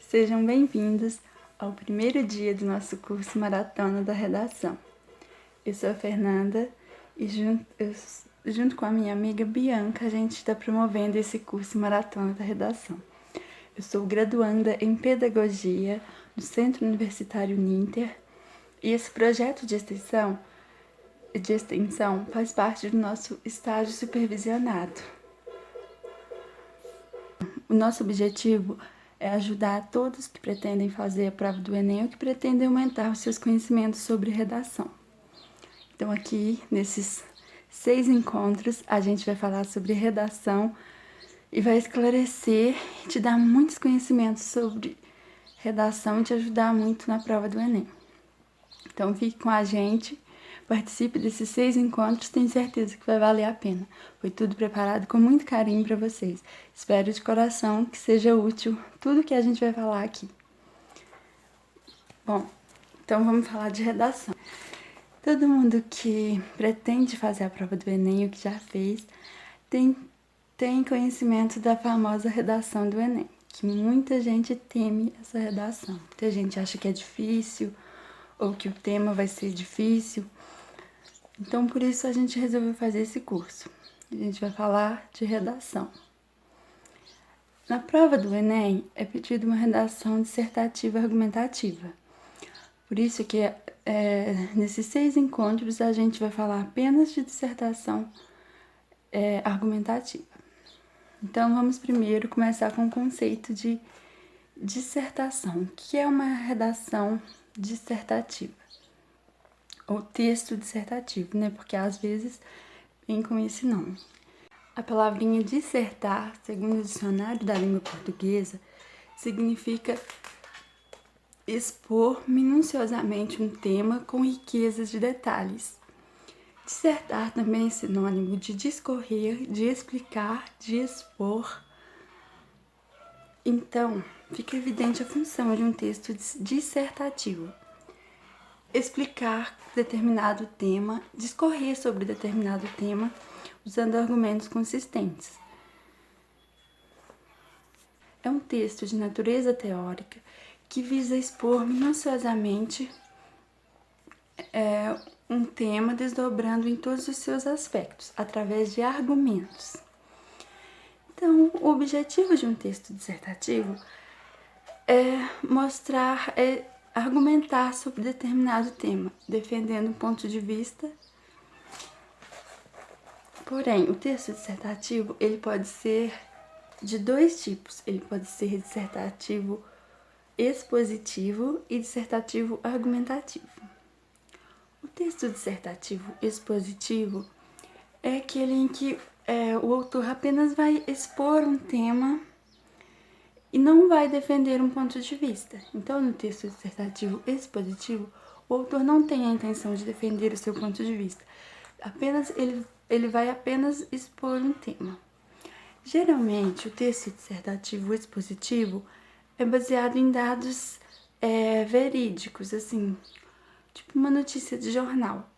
Sejam bem-vindos ao primeiro dia do nosso curso Maratona da Redação. Eu sou a Fernanda e junto com a minha amiga Bianca, a gente está promovendo esse curso Maratona da Redação. Eu sou graduanda em Pedagogia no Centro Universitário Ninter e esse projeto de extensão faz parte do nosso estágio supervisionado. O nosso objetivo é ajudar todos que pretendem fazer a prova do Enem ou que pretendem aumentar os seus conhecimentos sobre redação. Então aqui, nesses 6 encontros, a gente vai falar sobre redação e vai esclarecer e te dar muitos conhecimentos sobre redação e te ajudar muito na prova do Enem. Então fique com a gente, participe desses 6 encontros, tenho certeza que vai valer a pena. Foi tudo preparado com muito carinho para vocês. Espero de coração que seja útil tudo que a gente vai falar aqui. Bom, então vamos falar de redação. Todo mundo que pretende fazer a prova do Enem, ou que já fez, tem conhecimento da famosa redação do Enem, que muita gente teme essa redação. Muita gente acha que é difícil, ou que o tema vai ser difícil. Então, por isso, a gente resolveu fazer esse curso. A gente vai falar de redação. Na prova do Enem, é pedida uma redação dissertativa argumentativa. Por isso que nesses 6 encontros, a gente vai falar apenas de dissertação argumentativa. Então, vamos primeiro começar com o conceito de dissertação. O que é uma redação dissertativa? Ou texto dissertativo, né? Porque às vezes vem com esse nome. A palavrinha dissertar, segundo o dicionário da língua portuguesa, significa expor minuciosamente um tema com riquezas de detalhes. Dissertar também é sinônimo de discorrer, de explicar, de expor. Então, fica evidente a função de um texto dissertativo. Explicar determinado tema, discorrer sobre determinado tema, usando argumentos consistentes. É um texto de natureza teórica que visa expor minuciosamente um tema, desdobrando em todos os seus aspectos, através de argumentos. Então, o objetivo de um texto dissertativo é argumentar sobre determinado tema, defendendo um ponto de vista. Porém, o texto dissertativo, ele pode ser de 2 tipos. Ele pode ser dissertativo expositivo e dissertativo argumentativo. O texto dissertativo expositivo é aquele em que o autor apenas vai expor um tema e não vai defender um ponto de vista. Então, no texto dissertativo expositivo, o autor não tem a intenção de defender o seu ponto de vista. Ele vai apenas expor um tema. Geralmente, o texto dissertativo expositivo é baseado em dados verídicos, assim, tipo uma notícia de jornal.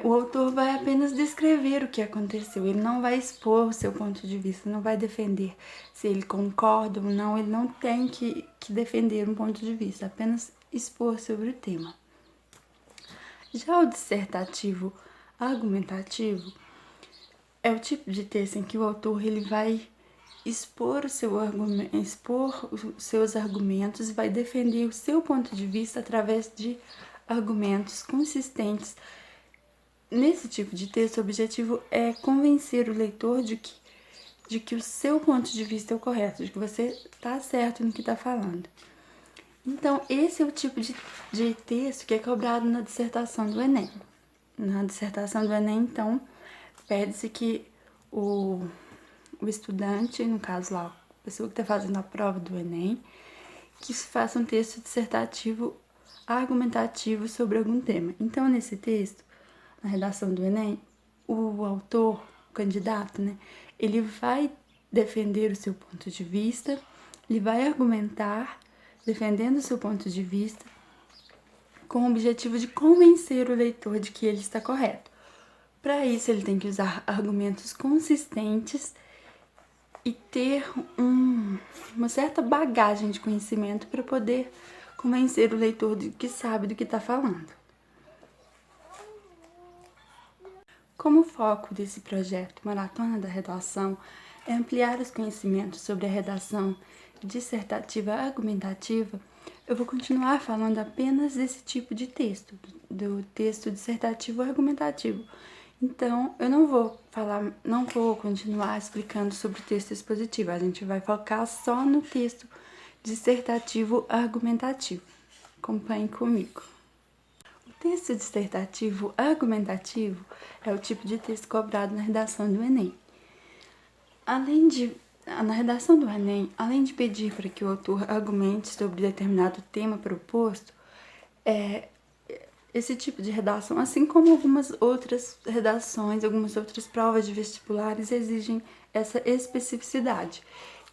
O autor vai apenas descrever o que aconteceu, ele não vai expor o seu ponto de vista, não vai defender se ele concorda ou não, ele não tem que defender um ponto de vista, apenas expor sobre o tema. Já o dissertativo argumentativo é o tipo de texto em que o autor ele vai expor os seus argumentos, vai defender o seu ponto de vista através de argumentos consistentes. Nesse tipo de texto, o objetivo é convencer o leitor de que o seu ponto de vista é o correto, de que você está certo no que está falando. Então, esse é o tipo de texto que é cobrado na dissertação do Enem. Na dissertação do Enem, então, pede-se que o estudante, no caso lá, a pessoa que está fazendo a prova do Enem, que faça um texto dissertativo argumentativo sobre algum tema. Então, nesse texto, na redação do Enem, o autor, o candidato, né, ele vai defender o seu ponto de vista, ele vai argumentar, defendendo o seu ponto de vista, com o objetivo de convencer o leitor de que ele está correto. Para isso, ele tem que usar argumentos consistentes e ter uma certa bagagem de conhecimento para poder convencer o leitor de que sabe do que está falando. Como o foco desse projeto Maratona da Redação é ampliar os conhecimentos sobre a redação dissertativa argumentativa, eu vou continuar falando apenas desse tipo de texto, do texto dissertativo argumentativo. Então, eu não vou continuar explicando sobre o texto expositivo, a gente vai focar só no texto dissertativo argumentativo. Acompanhe comigo. O texto dissertativo argumentativo é o tipo de texto cobrado na redação do Enem. Na redação do Enem, além de pedir para que o autor argumente sobre determinado tema proposto, esse tipo de redação, assim como algumas outras redações, algumas outras provas de vestibulares, exigem essa especificidade,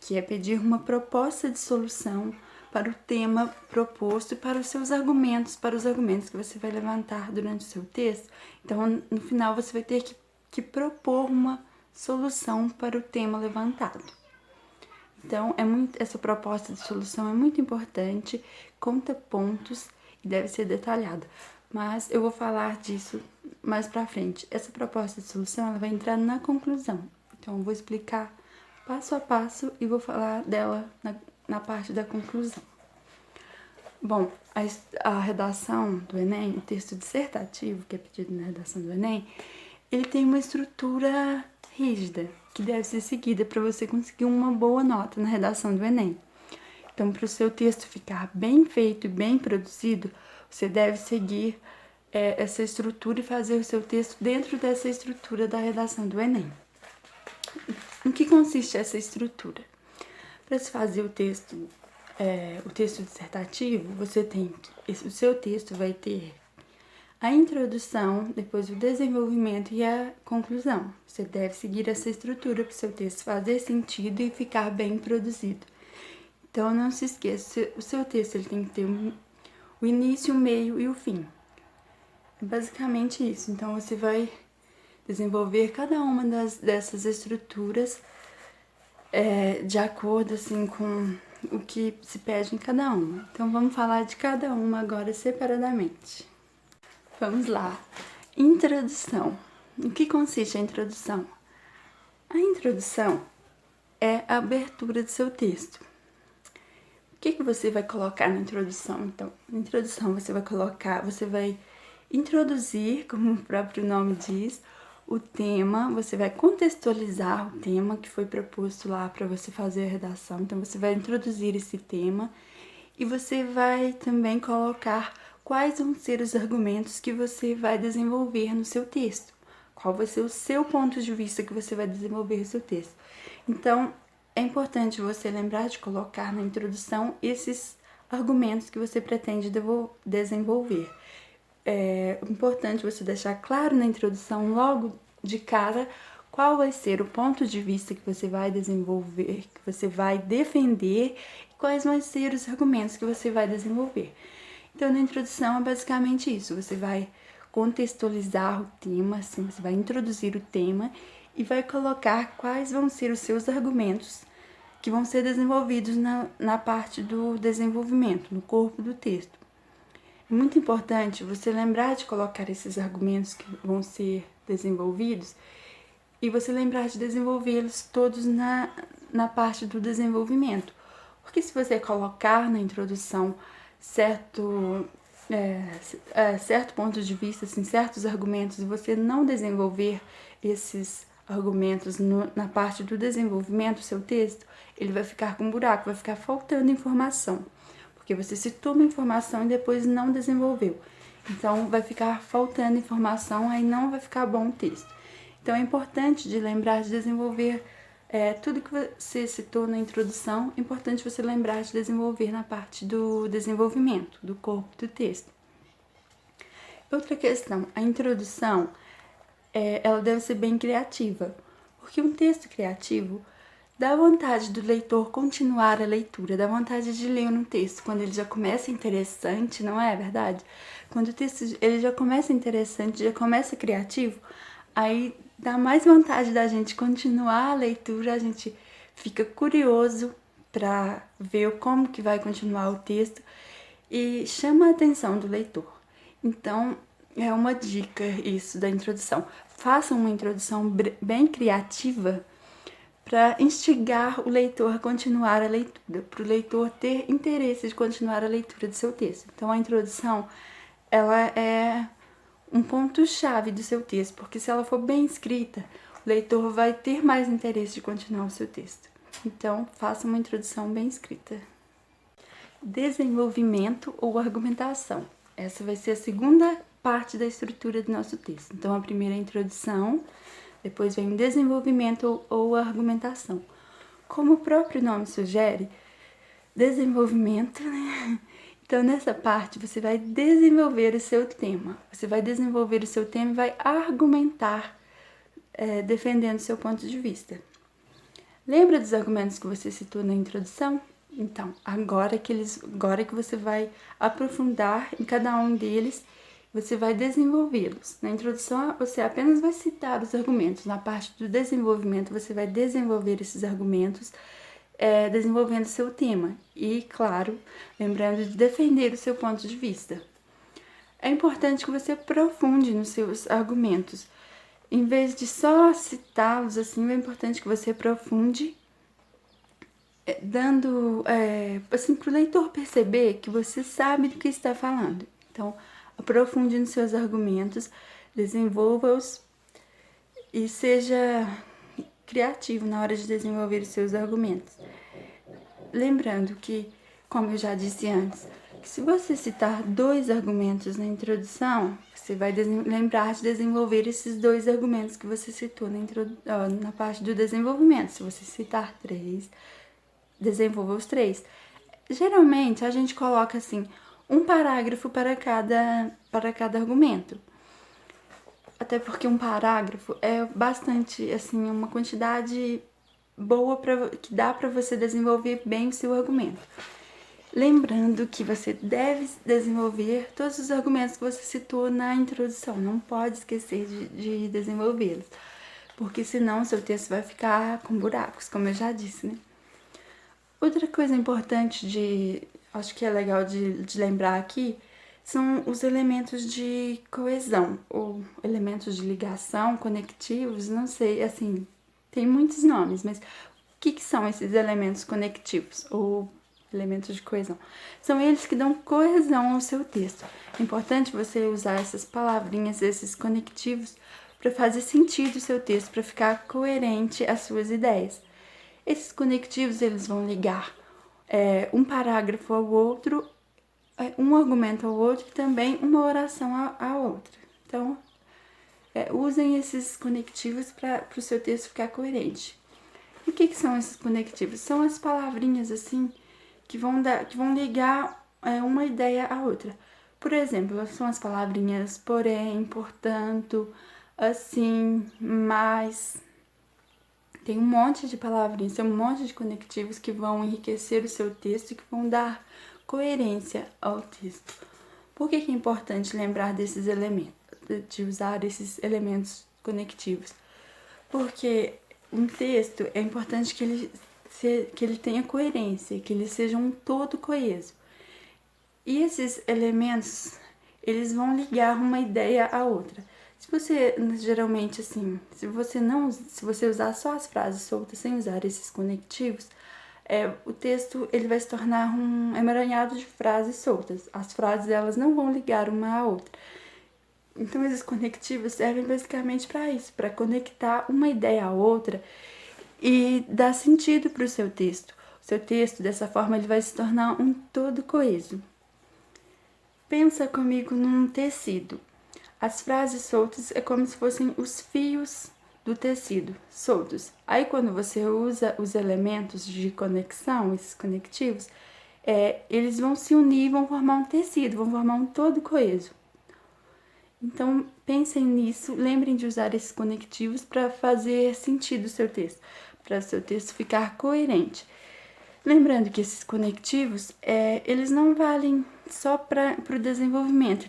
que é pedir uma proposta de solução para o tema proposto e para os seus argumentos, para os argumentos que você vai levantar durante o seu texto. Então, no final, você vai ter que propor uma solução para o tema levantado. Então, essa proposta de solução é muito importante, conta pontos e deve ser detalhada. Mas eu vou falar disso mais pra frente. Essa proposta de solução ela vai entrar na conclusão. Então, eu vou explicar passo a passo e vou falar dela na parte da conclusão. Bom, a redação do Enem, o texto dissertativo que é pedido na redação do Enem, ele tem uma estrutura rígida que deve ser seguida para você conseguir uma boa nota na redação do Enem. Então, para o seu texto ficar bem feito e bem produzido, você deve seguir essa estrutura e fazer o seu texto dentro dessa estrutura da redação do Enem. Em que consiste essa estrutura? Para se fazer o texto dissertativo, o seu texto vai ter a introdução, depois o desenvolvimento e a conclusão. Você deve seguir essa estrutura para o seu texto fazer sentido e ficar bem produzido. Então, não se esqueça, o seu texto ele tem que ter o início, o meio e o fim. É basicamente isso. Então, você vai desenvolver cada uma dessas estruturas de acordo assim, com o que se pede em cada uma. Então, vamos falar de cada uma agora separadamente. Vamos lá. Introdução. O que consiste a introdução? A introdução é a abertura do seu texto. O que você vai colocar na introdução? Então, na introdução você vai introduzir, como o próprio nome diz, o tema, você vai contextualizar o tema que foi proposto lá para você fazer a redação. Então, você vai introduzir esse tema e você vai também colocar quais vão ser os argumentos que você vai desenvolver no seu texto. Qual vai ser o seu ponto de vista que você vai desenvolver no seu texto. Então, é importante você lembrar de colocar na introdução esses argumentos que você pretende desenvolver. É importante você deixar claro na introdução, logo de cara, qual vai ser o ponto de vista que você vai desenvolver, que você vai defender, e quais vão ser os argumentos que você vai desenvolver. Então, na introdução é basicamente isso. Você vai contextualizar o tema, assim, você vai introduzir o tema e vai colocar quais vão ser os seus argumentos que vão ser desenvolvidos na parte do desenvolvimento, no corpo do texto. É muito importante você lembrar de colocar esses argumentos que vão ser desenvolvidos e você lembrar de desenvolvê-los todos na parte do desenvolvimento. Porque se você colocar na introdução certo ponto de vista, assim, certos argumentos, e você não desenvolver esses argumentos na parte do desenvolvimento do seu texto, ele vai ficar com um buraco, vai ficar faltando informação, porque você citou uma informação e depois não desenvolveu. Então, vai ficar faltando informação, aí não vai ficar bom o texto. Então, é importante de lembrar de desenvolver tudo que você citou na introdução, é importante você lembrar de desenvolver na parte do desenvolvimento, do corpo do texto. Outra questão, a introdução, ela deve ser bem criativa, porque um texto criativo dá vontade do leitor continuar a leitura, dá vontade de ler um texto quando ele já começa interessante, não é verdade? Quando o texto ele já começa interessante, já começa criativo, aí dá mais vontade da gente continuar a leitura, a gente fica curioso para ver como que vai continuar o texto e chama a atenção do leitor. Então, é uma dica isso da introdução. Faça uma introdução bem criativa para instigar o leitor a continuar a leitura, para o leitor ter interesse de continuar a leitura do seu texto. Então, a introdução, ela é um ponto-chave do seu texto, porque se ela for bem escrita, o leitor vai ter mais interesse de continuar o seu texto. Então, faça uma introdução bem escrita. Desenvolvimento ou argumentação. Essa vai ser a segunda parte da estrutura do nosso texto. Então, a primeira é a introdução, depois vem o desenvolvimento ou argumentação. Como o próprio nome sugere, desenvolvimento, né? Então, nessa parte, você vai desenvolver o seu tema. Você vai desenvolver o seu tema e vai argumentar, defendendo o seu ponto de vista. Lembra dos argumentos que você citou na introdução? Então, agora que você vai aprofundar em cada um deles, você vai desenvolvê-los. Na introdução, você apenas vai citar os argumentos. Na parte do desenvolvimento, você vai desenvolver esses argumentos, desenvolvendo seu tema. E, claro, lembrando de defender o seu ponto de vista. É importante que você aprofunde nos seus argumentos. Em vez de só citá-los assim, é importante que você aprofunde, dando, assim, para o leitor perceber que você sabe do que está falando. Então, aprofunde nos seus argumentos, desenvolva-os e seja criativo na hora de desenvolver os seus argumentos. Lembrando que, como eu já disse antes, que se você citar 2 argumentos na introdução, você vai lembrar de desenvolver esses 2 argumentos que você citou na parte do desenvolvimento. Se você citar 3, desenvolva os 3. Geralmente, a gente coloca assim, um parágrafo para cada argumento. Até porque um parágrafo é bastante, assim, uma quantidade boa que dá para você desenvolver bem o seu argumento. Lembrando que você deve desenvolver todos os argumentos que você citou na introdução. Não pode esquecer de desenvolvê-los, porque senão o seu texto vai ficar com buracos, como eu já disse, né? Outra coisa importante acho que é legal de lembrar aqui, são os elementos de coesão, ou elementos de ligação, conectivos, não sei, assim, tem muitos nomes, mas o que são esses elementos conectivos, ou elementos de coesão? São eles que dão coesão ao seu texto. É importante você usar essas palavrinhas, esses conectivos, para fazer sentido o seu texto, para ficar coerente às suas ideias. Esses conectivos, eles vão ligar um parágrafo ao outro, um argumento ao outro e também uma oração à outra. Então, usem esses conectivos para o seu texto ficar coerente. E o que são esses conectivos? São as palavrinhas, assim, que vão ligar uma ideia à outra. Por exemplo, são as palavrinhas porém, portanto, assim, mas. Tem um monte de palavrinhas, tem um monte de conectivos que vão enriquecer o seu texto e que vão dar coerência ao texto. Por que é importante lembrar desses elementos, de usar esses elementos conectivos? Porque um texto é importante que ele tenha coerência, que ele seja um todo coeso. E esses elementos, eles vão ligar uma ideia à outra. Se você, geralmente, assim, se você usar só as frases soltas sem usar esses conectivos, o texto ele vai se tornar um emaranhado de frases soltas. As frases, elas não vão ligar uma à outra. Então, esses conectivos servem basicamente para isso, para conectar uma ideia à outra e dar sentido para o seu texto. O seu texto, dessa forma, ele vai se tornar um todo coeso. Pensa comigo num tecido. As frases soltas é como se fossem os fios do tecido, soltos. Aí, quando você usa os elementos de conexão, esses conectivos, eles vão se unir, vão formar um tecido, vão formar um todo coeso. Então, pensem nisso, lembrem de usar esses conectivos para fazer sentido o seu texto, para o seu texto ficar coerente. Lembrando que esses conectivos, eles não valem só para o desenvolvimento,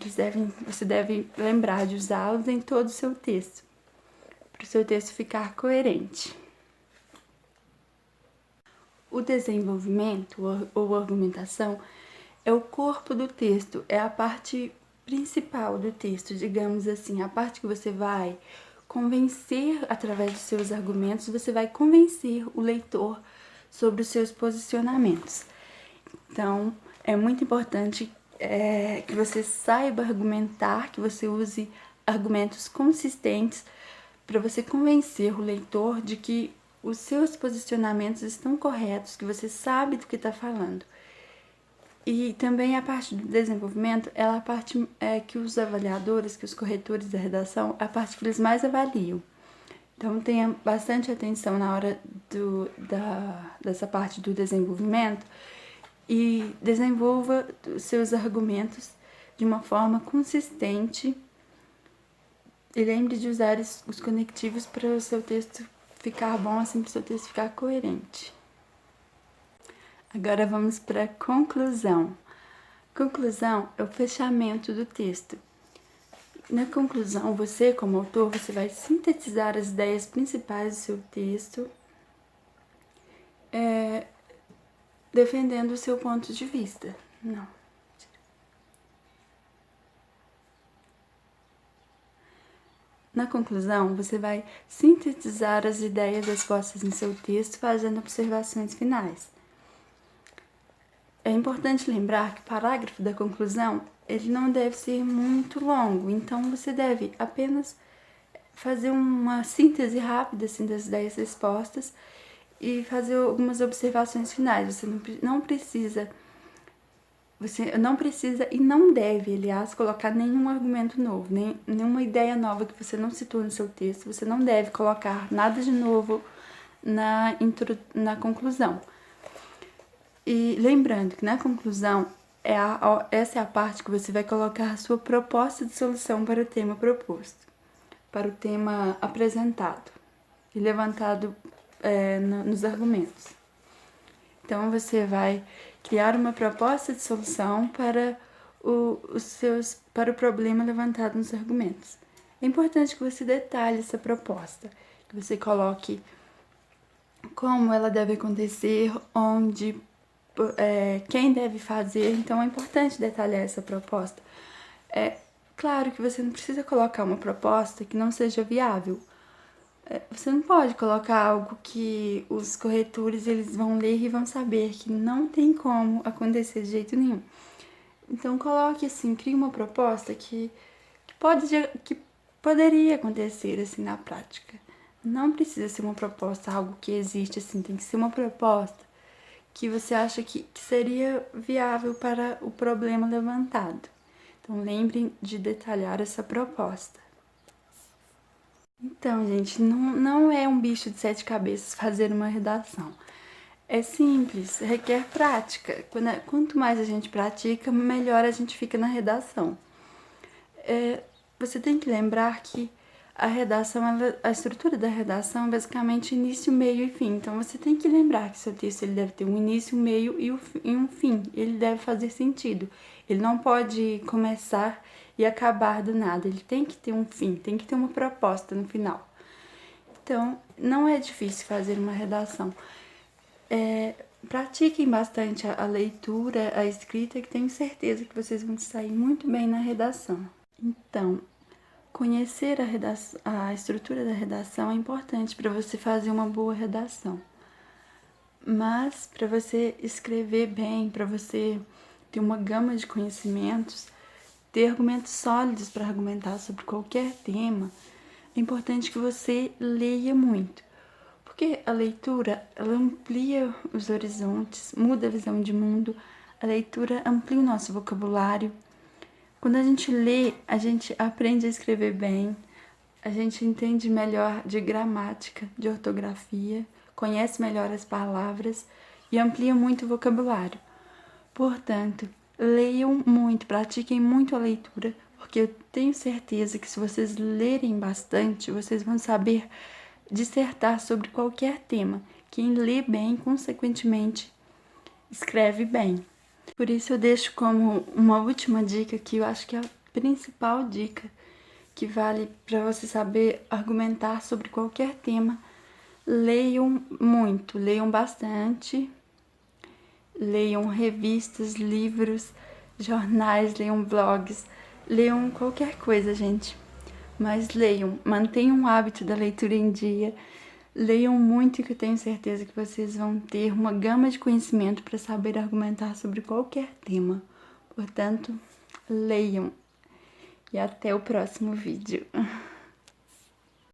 você deve lembrar de usá-los em todo o seu texto, para o seu texto ficar coerente. O desenvolvimento ou argumentação é o corpo do texto, é a parte principal do texto, digamos assim, a parte que você vai convencer através de seus argumentos, você vai convencer o leitor sobre os seus posicionamentos. Então, é muito importante que você saiba argumentar, que você use argumentos consistentes para você convencer o leitor de que os seus posicionamentos estão corretos, que você sabe do que está falando. E também a parte do desenvolvimento é a parte que os avaliadores, que os corretores da redação, a parte que eles mais avaliam. Então tenha bastante atenção na hora dessa parte do desenvolvimento e desenvolva os seus argumentos de uma forma consistente e lembre de usar os conectivos para o seu texto ficar bom, assim, para o seu texto ficar coerente. Agora vamos para a conclusão. Conclusão é o fechamento do texto. Na conclusão, você, como autor, você vai sintetizar as ideias principais do seu texto, defendendo o seu ponto de vista. Não. Na conclusão, você vai sintetizar as ideias expostas em seu texto, fazendo observações finais. É importante lembrar que o parágrafo da conclusão, ele não deve ser muito longo, então você deve apenas fazer uma síntese rápida assim, das ideias expostas e fazer algumas observações finais. Você não precisa e não deve, aliás, colocar nenhum argumento novo, nenhuma ideia nova que você não citou no seu texto. Você não deve colocar nada de novo na conclusão. E lembrando que na conclusão, essa é a parte que você vai colocar a sua proposta de solução para o tema proposto, para o tema apresentado e levantado nos argumentos. Então, você vai criar uma proposta de solução para para o problema levantado nos argumentos. É importante que você detalhe essa proposta, que você coloque como ela deve acontecer, onde, quem deve fazer. Então, é importante detalhar essa proposta. Claro que você não precisa colocar uma proposta que não seja viável. Você não pode colocar algo que os corretores eles vão ler e vão saber que não tem como acontecer de jeito nenhum. Então coloque assim, crie uma proposta que poderia acontecer assim na prática. Não precisa ser uma proposta, algo que existe assim, tem que ser uma proposta que você acha que seria viável para o problema levantado. Então lembrem de detalhar essa proposta. Então, gente, não é um bicho de 7 cabeças fazer uma redação. É simples, requer prática. Quanto mais a gente pratica, melhor a gente fica na redação. Você tem que lembrar que a estrutura da redação é basicamente início, meio e fim. Então, você tem que lembrar que seu texto ele deve ter um início, um meio e um fim. Ele deve fazer sentido. Ele não pode começar e acabar do nada. Ele tem que ter um fim, tem que ter uma proposta no final. Então, não é difícil fazer uma redação. Pratiquem bastante a leitura, a escrita, que tenho certeza que vocês vão sair muito bem na redação. Então, conhecer a estrutura da redação é importante para você fazer uma boa redação. Mas, para você escrever bem, para você ter uma gama de conhecimentos, ter argumentos sólidos para argumentar sobre qualquer tema, é importante que você leia muito. Porque a leitura, ela amplia os horizontes, muda a visão de mundo, a leitura amplia o nosso vocabulário. Quando a gente lê, a gente aprende a escrever bem, a gente entende melhor de gramática, de ortografia, conhece melhor as palavras e amplia muito o vocabulário. Portanto, leiam muito, pratiquem muito a leitura, porque eu tenho certeza que se vocês lerem bastante, vocês vão saber dissertar sobre qualquer tema. Quem lê bem, consequentemente, escreve bem. Por isso eu deixo como uma última dica, que eu acho que é a principal dica que vale para você saber argumentar sobre qualquer tema. Leiam muito, leiam bastante leiam revistas, livros, jornais, leiam blogs, leiam qualquer coisa, gente. Mas leiam, mantenham o hábito da leitura em dia, leiam muito, que eu tenho certeza que vocês vão ter uma gama de conhecimento para saber argumentar sobre qualquer tema. Portanto, leiam e até o próximo vídeo.